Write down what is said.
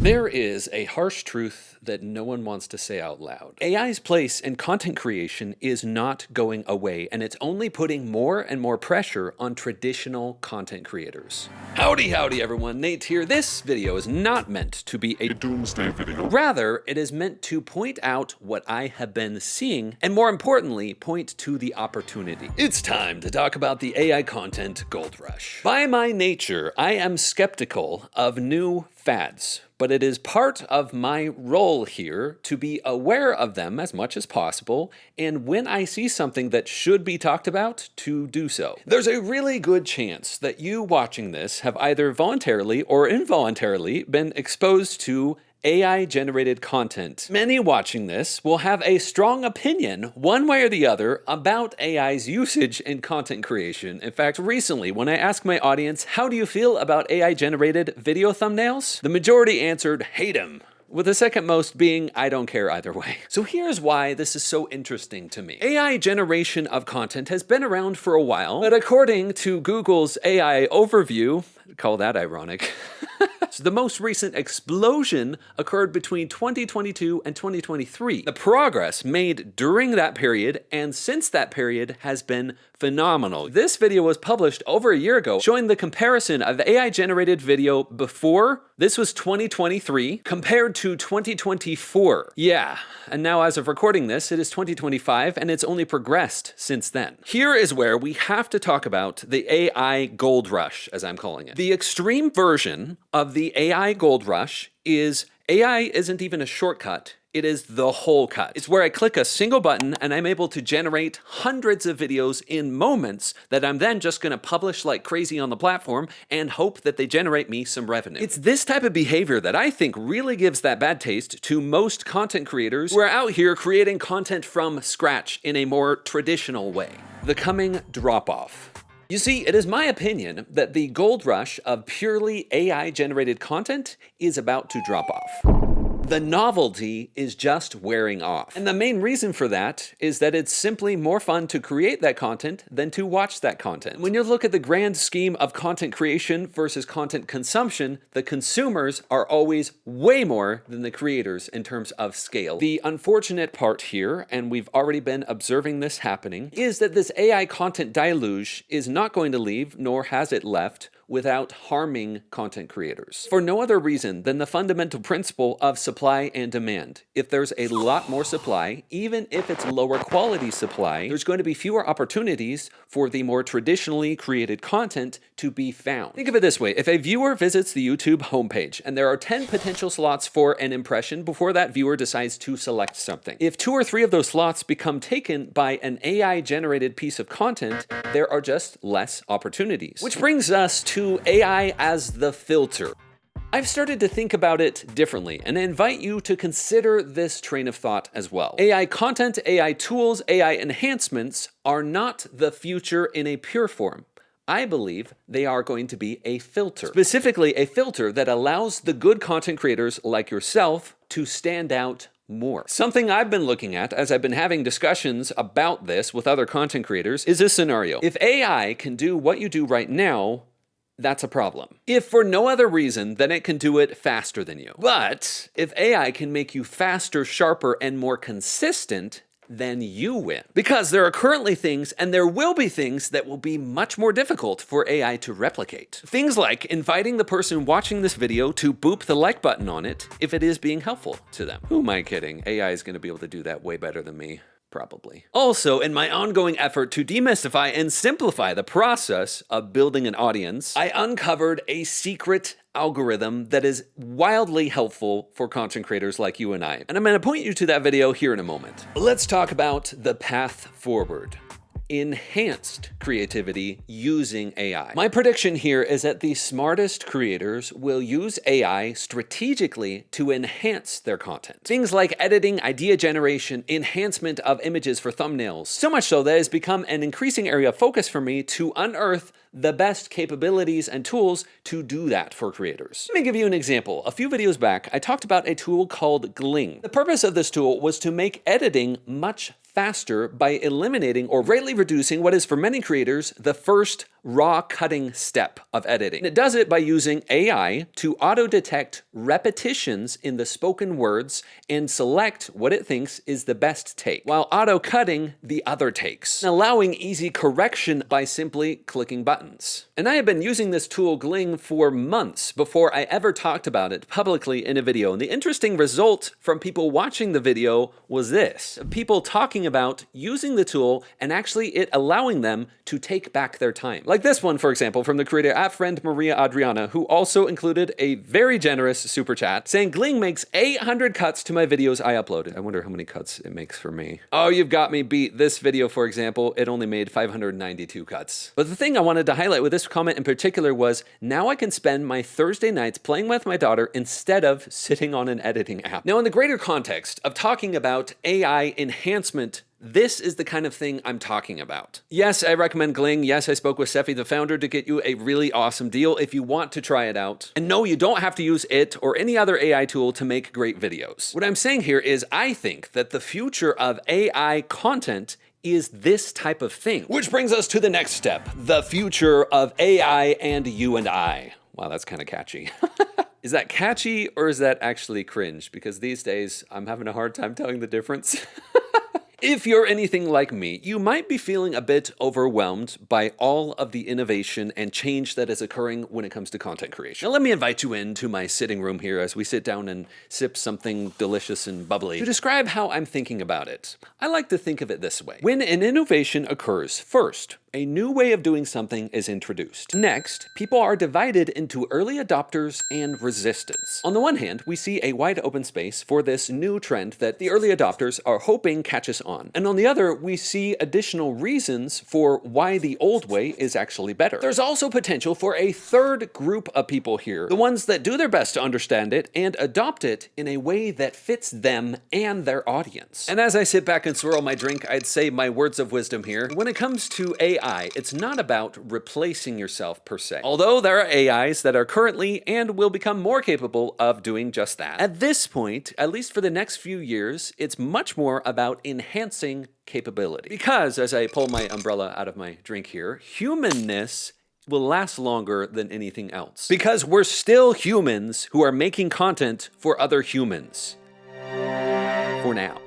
There is a harsh truth that no one wants to say out loud. AI's place in content creation is not going away, and it's only putting more and more pressure on traditional content creators. Howdy everyone, Nate here. This video is not meant to be a doomsday video. Rather, it is meant to point out what I have been seeing, and more importantly, point to the opportunity. It's time to talk about the AI content gold rush. By my nature, I am skeptical of new fads, but it is part of my role here to be aware of them as much as possible, and when I see something that should be talked about, to do so. There's a really good chance that you watching this have either voluntarily or involuntarily been exposed to AI-generated content. Many watching this will have a strong opinion, one way or the other, about AI's usage in content creation. In fact, recently, when I asked my audience, how do you feel about AI-generated video thumbnails? The majority answered, hate 'em, with the second most being, I don't care either way. So here's why this is so interesting to me. AI generation of content has been around for a while, but according to Google's AI overview, call that ironic, so the most recent explosion occurred between 2022 and 2023. The progress made during that period and since that period has been phenomenal. This video was published over a year ago, showing the comparison of AI-generated video before, this was 2023, compared to 2024. Yeah, and now as of recording this, it is 2025, and it's only progressed since then. Here is where we have to talk about the AI gold rush, as I'm calling it. The extreme version of the AI gold rush is AI isn't even a shortcut. It is the whole cut. It's where I click a single button and I'm able to generate hundreds of videos in moments that I'm then just gonna publish like crazy on the platform and hope that they generate me some revenue. It's this type of behavior that I think really gives that bad taste to most content creators who are out here creating content from scratch in a more traditional way. The coming drop-off. You see, it is my opinion that the gold rush of purely AI-generated content is about to drop off. The novelty is just wearing off. And the main reason for that is that it's simply more fun to create that content than to watch that content. When you look at the grand scheme of content creation versus content consumption, the consumers are always way more than the creators in terms of scale. The unfortunate part here, and we've already been observing this happening, is that this AI content deluge is not going to leave, nor has it left, without harming content creators. For no other reason than the fundamental principle of supply and demand. If there's a lot more supply, even if it's lower quality supply, there's going to be fewer opportunities for the more traditionally created content to be found. Think of it this way, if a viewer visits the YouTube homepage and there are 10 potential slots for an impression before that viewer decides to select something. If 2 or 3 of those slots become taken by an AI-generated piece of content, there are just less opportunities. Which brings us to AI as the filter. I've started to think about it differently, and I invite you to consider this train of thought as well. AI content, AI tools, AI enhancements are not the future in a pure form. I believe they are going to be a filter. Specifically, a filter that allows the good content creators like yourself to stand out more. Something I've been looking at as I've been having discussions about this with other content creators is this scenario. If AI can do what you do right now, that's a problem. If for no other reason than it can do it faster than you. But if AI can make you faster, sharper, and more consistent, then you win. Because there are currently things, and there will be things, that will be much more difficult for AI to replicate. Things like inviting the person watching this video to boop the like button on it if it is being helpful to them. Who am I kidding? AI is going to be able to do that way better than me. Probably. Also, in my ongoing effort to demystify and simplify the process of building an audience, I uncovered a secret algorithm that is wildly helpful for content creators like you and I. And I'm going to point you to that video here in a moment. Let's talk about the path forward. Enhanced creativity using AI. My prediction here is that the smartest creators will use AI strategically to enhance their content. Things like editing, idea generation, enhancement of images for thumbnails. So much so that it has become an increasing area of focus for me to unearth the best capabilities and tools to do that for creators. Let me give you an example. A few videos back, I talked about a tool called Gling. The purpose of this tool was to make editing much faster by eliminating or greatly reducing what is for many creators the first raw cutting step of editing. And it does it by using AI to auto-detect repetitions in the spoken words and select what it thinks is the best take, while auto-cutting the other takes, allowing easy correction by simply clicking buttons. And I have been using this tool Gling for months before I ever talked about it publicly in a video. And the interesting result from people watching the video was this: people talking about using the tool and actually it allowing them to take back their time. Like this one, for example, from the creator @friend Maria Adriana, who also included a very generous super chat saying, Gling makes 800 cuts to my videos I uploaded. I wonder how many cuts it makes for me. Oh, you've got me beat. This video, for example, it only made 592 cuts. But the thing I wanted to highlight with this comment in particular was, now I can spend my Thursday nights playing with my daughter instead of sitting on an editing app. Now, in the greater context of talking about AI enhancement, this is the kind of thing I'm talking about. Yes, I recommend Gling. Yes, I spoke with Sefi, the founder, to get you a really awesome deal if you want to try it out. And no, you don't have to use it or any other AI tool to make great videos. What I'm saying here is I think that the future of AI content is this type of thing. Which brings us to the next step, the future of AI and you and I. Wow, that's kind of catchy. Is that catchy or is that actually cringe? Because these days I'm having a hard time telling the difference. If you're anything like me, you might be feeling a bit overwhelmed by all of the innovation and change that is occurring when it comes to content creation. Now, let me invite you into my sitting room here as we sit down and sip something delicious and bubbly to describe how I'm thinking about it. I like to think of it this way. When an innovation occurs, first, a new way of doing something is introduced. Next, people are divided into early adopters and resistance. On the one hand, we see a wide open space for this new trend that the early adopters are hoping catches on. And on the other, we see additional reasons for why the old way is actually better. There's also potential for a third group of people here, the ones that do their best to understand it and adopt it in a way that fits them and their audience. And as I sit back and swirl my drink, I'd say my words of wisdom here. When it comes to AI, it's not about replacing yourself per se. Although there are AIs that are currently and will become more capable of doing just that. At this point, at least for the next few years, it's much more about enhancing capability. Because, as I pull my umbrella out of my drink here, humanness will last longer than anything else. Because we're still humans who are making content for other humans. For now.